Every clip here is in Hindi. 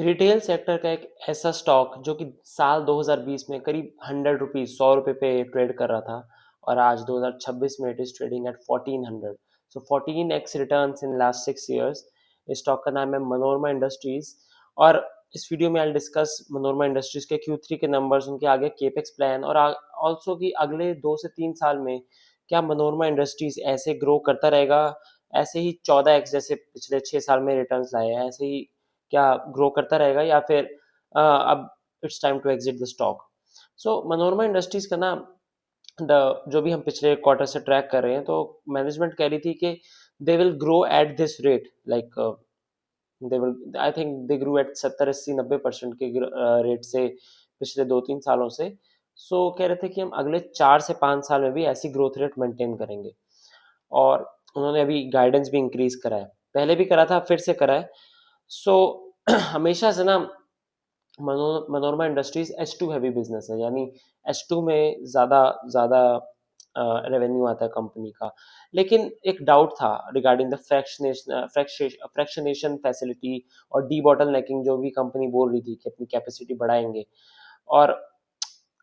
रिटेल सेक्टर का एक ऐसा स्टॉक जो कि साल 2020 में करीब 100 रुपीज 100 रुपये पे ट्रेड कर रहा था, और आज 2026 में it is trading at 1400, so 14x returns in last 6 years. इस स्टॉक का नाम है मनोरमा इंडस्ट्रीज। और इस वीडियो में आई डिस्कस मनोरमा इंडस्ट्रीज के Q3 के नंबर्स, उनके आगे केपेक्स प्लान, और ऑल्सो कि अगले 2 से 3 साल में क्या मनोरमा इंडस्ट्रीज ऐसे ग्रो करता रहेगा, ऐसे ही 14x जैसे पिछले 6 साल में रिटर्न्स लाए हैं, ऐसे ही क्या ग्रो करता रहेगा, या फिर अब it's time to exit the stock. So Manorama industries का ना, द जो भी हम पिछले क्वार्टर से ट्रैक कर रहे हैं, तो मैनेजमेंट कह रही थी कि they will grow at this rate, like they will, I think they grow at 70 80 90% के रेट से पिछले 2 3 सालों से। सो कह रहे थे कि हम अगले 4 से 5 साल में भी ऐसी ग्रोथ रेट मेंटेन करेंगे। और उन्होंने अभी गाइडेंस भी इंक्रीज करा है, पहले भी करा था, फिर से करा है। सो हमेशा से ना Manorama industries H2 heavy business है, यानी H2 में ज़्यादा ज़्यादा रेवेन्यू आता है कंपनी का। लेकिन एक डाउट था रिगार्डिंग द फ्रैक्शनेशन फैसिलिटी और डी बॉटल नेकिंग, जो भी कंपनी बोल रही थी कि अपनी कैपेसिटी बढ़ाएंगे, और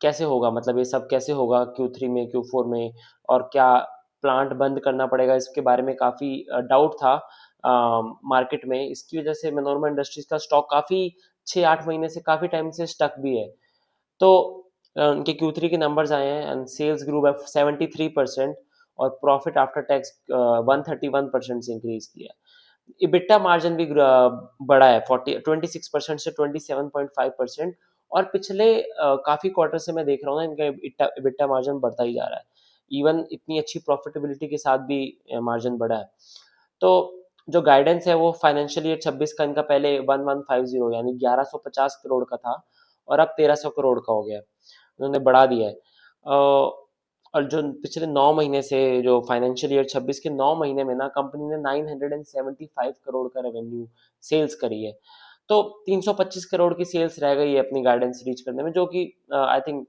कैसे होगा, मतलब ये सब कैसे होगा Q3 में, Q4 में, और क्या प्लांट बंद करना पड़ेगा, इसके बारे में काफ़ी डाउट था मार्केट में। इसकी वजह से मनोरमा इंडस्ट्रीज का स्टॉक काफ़ी 6 8 महीने से काफ़ी टाइम से स्टक भी है। तो उनके Q3 के नंबर्स आए हैं, एंड सेल्स ग्रू बाय 73%, और प्रॉफिट आफ्टर टैक्स 131% से इंक्रीज किया है। इबिट्टा मार्जिन भी बढ़ा है 26% से 27.5%। और पिछले काफी क्वार्टर से मैं देख रहा हूँ ना, इनका इबिट्टा मार्जिन बढ़ता ही जा रहा है। इवन इतनी अच्छी प्रॉफिटेबिलिटी के साथ भी मार्जिन बढ़ा है। तो जो गाइडेंस है वो फाइनेंशियल ईयर 26 का इनका पहले 1150 यानी 1150 करोड़ का था, और अब 1300 करोड़ का हो गया है। उन्होंने बढ़ा दिया है। और जो पिछले 9 महीने से, जो फाइनेंशियल ईयर 26 के 9 महीने में ना, कंपनी ने 975 करोड़ का रेवेन्यू सेल्स करी है। तो 325 करोड़ की सेल्स रह गई है अपनी गाइडेंस रीच करने में, जो कि आई थिंक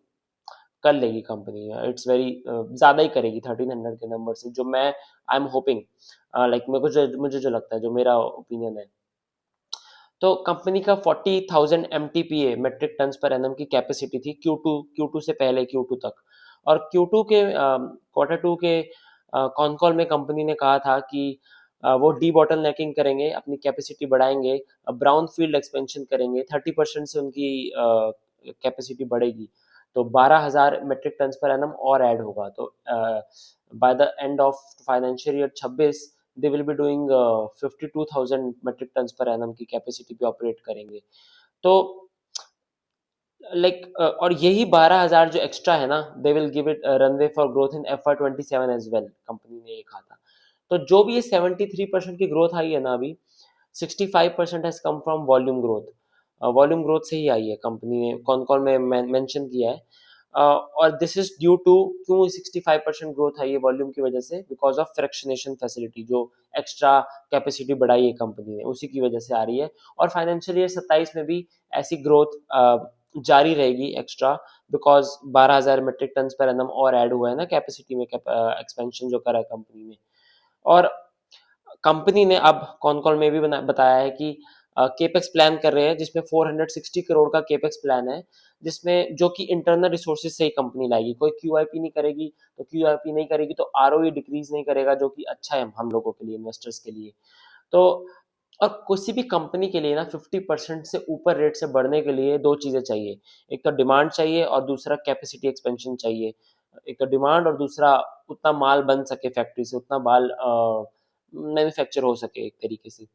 कर लेगी कंपनी। इट्स वेरी ज़्यादा ही करेगी 1300 के नंबर से, जो मैं आई एम होपिंग, लाइक मुझे जो लगता है, जो मेरा ओपिनियन है। तो कंपनी का 40,000 MTPA metric tons per annum की कैपेसिटी थी Q2 से पहले Q2 तक। और Q2 के Q2 के कॉन कॉल में कंपनी ने कहा था कि वो डी बॉटल नेकिंग करेंगे, अपनी कैपेसिटी बढ़ाएंगे, ब्राउन फील्ड एक्सपेंशन करेंगे, 30% से उनकी कैपेसिटी बढ़ेगी, तो 12,000 मेट्रिक टन्स पर एनम और ऐड होगा। तो by the end of financial year 26 they will be doing 52,000 metric tons per annum की कैपेसिटी पे ऑपरेट करेंगे। तो और यही 12,000 जो एक्स्ट्रा है ना, they will give it runway for growth in FY27 as well, company ने ये कहा था। तो जो भी ये 73% की ग्रोथ आई है ना अभी, 65% has come from volume growth. Volume growth से ही आई है, कंपनी ने कॉन कॉल में मेंशन किया है। और दिस इज ड्यू टू, क्यों 65% ग्रोथ आई है वॉल्यूम की वजह से, बिकॉज ऑफ फ्रैक्शनेशन फैसिलिटी, जो एक्स्ट्रा कैपेसिटी बढ़ाई है कंपनी ने, उसी की वजह से आ रही है। और फाइनेंशियल ईयर 27 में भी ऐसी ग्रोथ जारी रहेगी एक्स्ट्रा, बिकॉज 12,000 मेट्रिक टन पर एनम और ऐड हुआ है ना कैपेसिटी में, एक्सपेंशन जो करा है कंपनी ने। और कंपनी ने अब कॉन कॉल में भी बताया है कि केपेक्स प्लान कर रहे हैं, जिसमें 460 करोड़ का केपेक्स प्लान है, जिसमें जो कि इंटरनल रिसोर्सेज से ही कंपनी लाएगी, कोई QIP नहीं करेगी। तो QIP नहीं करेगी तो ROE डिक्रीज नहीं करेगा, जो कि अच्छा है हम लोगों के लिए, इन्वेस्टर्स के लिए। तो और किसी भी कंपनी के लिए ना 50% से ऊपर रेट से बढ़ने के लिए दो चीज़ें चाहिए, एक तो डिमांड चाहिए और दूसरा कैपेसिटी एक्सपेंशन चाहिए। एक तो डिमांड, और दूसरा उतना माल बन सके फैक्ट्री से, उतना माल मैन्युफैक्चर हो सके एक तरीके से।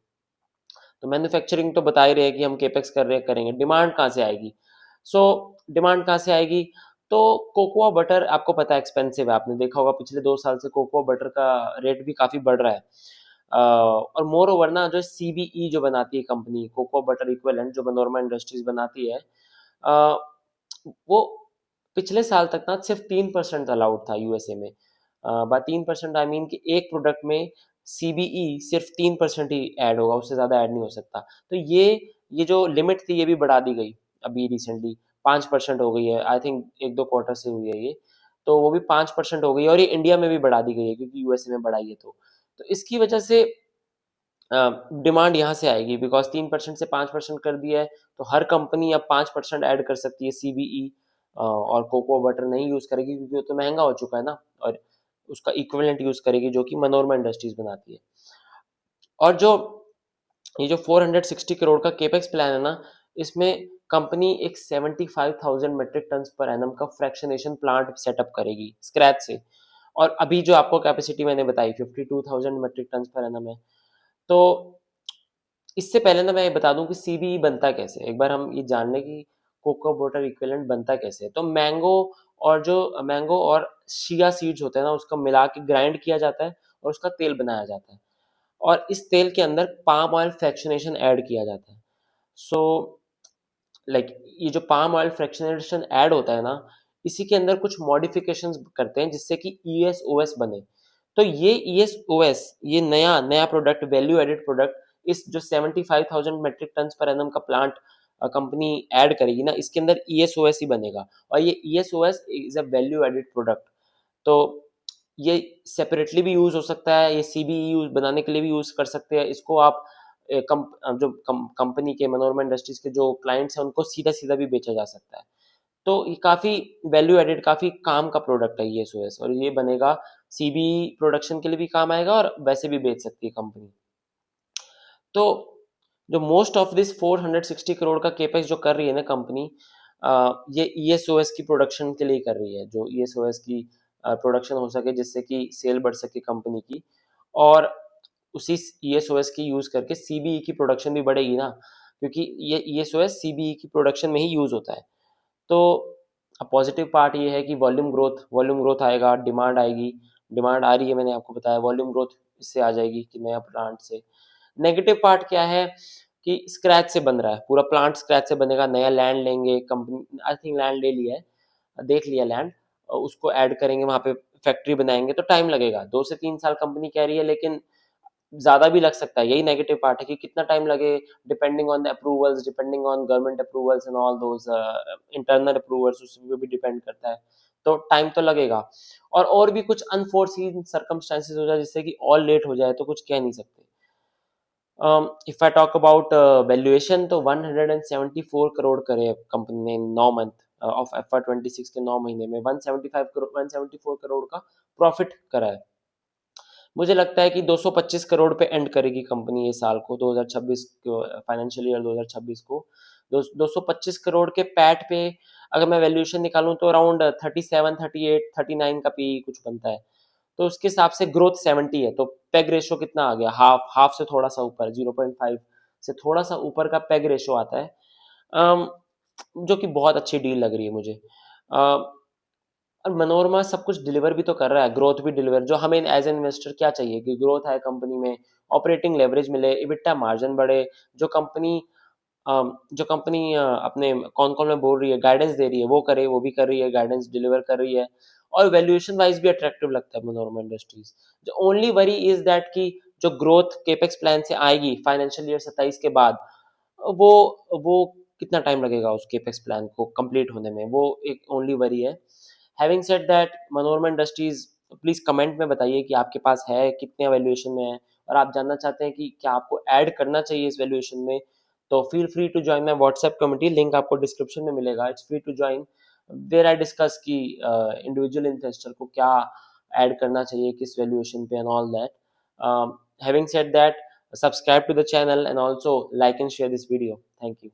तो मैन्युफैक्चरिंग तो बता ही रहे हैं कि हम केपेक्स कर रहे हैं, करेंगे, डिमांड कहाँ से आएगी? सो डिमांड कहाँ से आएगी? तो कोकोआ बटर आपको पता है एक्सपेंसिव है, आपने देखा होगा पिछले 2 साल से कोकोआ बटर का रेट भी काफ़ी बढ़ रहा है। और मोर ओवर ना, जो CBE जो बनाती है कंपनी, कोकोआ बटर इक्विवेलेंट, जो मनोरमा इंडस्ट्रीज बनाती है, अ, वो पिछले साल तक ना सिर्फ 3% अलाउड था USA में। बाय 3% आई मीन कि एक प्रोडक्ट में CBE सिर्फ 3% ही ऐड होगा, उससे ज़्यादा ऐड नहीं हो सकता। तो ये जो लिमिट थी ये भी बढ़ा दी गई अभी रिसेंटली, 5% हो गई है, आई थिंक 1 2 क्वार्टर से हुई है ये। तो वो भी 5% हो गई है, और ये इंडिया में भी बढ़ा दी गई है क्योंकि USA में बढ़ाई है। तो इसकी वजह से डिमांड यहाँ से आएगी, बिकॉज 3% से 5% कर दिया है, तो हर कंपनी अब 5% ऐड कर सकती है सीबीई, और कोको बटर नहीं यूज करेगी क्योंकि वो तो महंगा हो चुका है ना, और उसका इक्विवेलेंट यूज करेगी जो कि मनोरमा इंडस्ट्रीज बनाती है। और जो ये जो 460 करोड़ का केपेक्स प्लान है ना, इसमें कंपनी एक 75,000 मेट्रिक टन पर एनम का फ्रैक्शनेशन प्लांट सेटअप करेगी स्क्रैच से। और अभी जो आपको कैपेसिटी मैंने बताई 52,000 मेट्रिक टन पर एनम है। तो इससे पहले ना मैं ये बता दूं कि सीबीई बनता कैसे है। एक बार हम ये जान लें कि कोको बटर इक्विवेलेंट बनता कैसे है। तो मैंगो और चिया सीड्स होते हैं ना, उसका मिला के ग्राइंड किया जाता है और उसका तेल बनाया जाता है, और इस तेल के अंदर पाम ऑयल फ्रैक्शनेशन ऐड किया जाता है। सो लाइक ये जो पाम ऑयल फ्रैक्शनेशन ऐड होता है ना, इसी के अंदर कुछ मॉडिफिकेशंस करते हैं जिससे कि ईएसओएस बने। तो ये ईएसओएस, ये नया नया प्रोडक्ट, वैल्यू एडेड प्रोडक्ट, इस जो 75,000 मेट्रिक टन पर एनम का प्लांट कंपनी ऐड करेगी ना, इसके अंदर ईएसओएस ही बनेगा। और ये ESOS is a value added product. तो ये सेपरेटली भी यूज हो सकता है, ये सीबीई यूज बनाने के लिए भी यूज कर सकते हैं इसको आप। जो कंपनी के मनोरमा इंडस्ट्रीज के जो क्लाइंट्स हैं उनको सीधा सीधा भी बेचा जा सकता है। तो ये काफी वैल्यू एडेड, काफी काम का प्रोडक्ट है ये सोएस, और ये बनेगा सीबीई प्रोडक्शन के लिए भी काम आएगा और वैसे भी बेच सकती है कंपनी। तो जो मोस्ट ऑफ दिस 460 करोड़ का केपेक्स जो कर रही है ना कंपनी, ये ईएसओएस की प्रोडक्शन के लिए कर रही है, जो ईएसओएस की प्रोडक्शन हो सके जिससे कि सेल बढ़ सके कंपनी की। और उसी ईएसओएस की यूज करके सीबीई की प्रोडक्शन भी बढ़ेगी ना, क्योंकि ये ईएसओएस सीबीई की प्रोडक्शन में ही यूज होता है। तो पॉजिटिव पार्ट ये है कि वॉल्यूम ग्रोथ आएगा, डिमांड आएगी। डिमांड आ रही है, मैंने आपको बताया, वॉल्यूम ग्रोथ इससे आ जाएगी कि नया प्लांट से। नेगेटिव पार्ट क्या है कि स्क्रैच से बन रहा है, पूरा प्लांट स्क्रैच से बनेगा, नया लैंड लेंगे कंपनी, आई थिंक लैंड ले लिया है, देख लिया लैंड, उसको ऐड करेंगे वहां पे, फैक्ट्री बनाएंगे, तो टाइम लगेगा, 2 से 3 साल कंपनी कह रही है, लेकिन ज्यादा भी लग सकता है। यही नेगेटिव पार्ट है कि कितना टाइम लगे, depending on the approvals, depending on government approvals and all those internal approvals, उस पे भी डिपेंड करता है। तो टाइम तो लगेगा। और भी कुछ अनफोर्सीन सर्कमस्टेंसेस हो जाए जिससे कि और लेट हो जाए, तो कुछ कह नहीं सकते। If I talk about valuation, तो 174 करोड़ करे कंपनी ने 9 मंथ ऑफ FY26 के 9 महीने में 174 करोड़ का प्रॉफिट करा है। मुझे लगता है कि 225 करोड़ पे एंड करेगी कंपनी ये साल को, 2026 फाइनेंशियल ईयर 2026 को। 225 करोड़ के पैट पे अगर मैं वैल्यूएशन निकालूं तो अराउंड 37, 38, 39 का पी कुछ बनता है। तो उसके हिसाब से ग्रोथ 70 है, तो पेग रेशो कितना आ गया, हाफ हाफ से थोड़ा सा ऊपर, 0.5 से थोड़ा सा ऊपर का पेग रेशो आता है। अम, जो कि बहुत अच्छी डील लग रही है मुझे। और मनोरमा सब कुछ डिलीवर भी तो कर रहा है, ग्रोथ भी डिलीवर, जो हमें एज एन इन्वेस्टर क्या चाहिए कि ग्रोथ आए कंपनी में, ऑपरेटिंग लेवरेज मिले, इबिटा मार्जिन बढ़े, जो कंपनी अपने कौन कौन में बोल रही है, गाइडेंस दे रही है वो करे, वो भी कर रही है, गाइडेंस डिलीवर कर रही है। और वैल्यूएशन वाइज भी अट्रैक्टिव लगता है मनोरमा इंडस्ट्रीज। जो ओनली वरी इज दैट कि जो ग्रोथ केपेक्स प्लान से आएगी फाइनेंशियल ईयर 27 के बाद, वो वो कितना टाइम लगेगा उस केपेक्स प्लान को कंप्लीट होने में, वो एक ओनली वरी है। Having said that, Manorama industries, please comment में बताइए कि आपके पास है, कितने वैल्यूएशन में है, और आप जानना चाहते हैं कि क्या आपको ऐड करना चाहिए इस वैल्यूएशन में, तो feel free to join my WhatsApp community, link आपको डिस्क्रिप्शन में मिलेगा, it's free to join. Where I discuss कि इंडिविजुअल इन्वेस्टर को क्या ऐड करना चाहिए किस वैल्यूएशन पे and all that. Having said that, subscribe to the channel and also like and share this video. Thank you.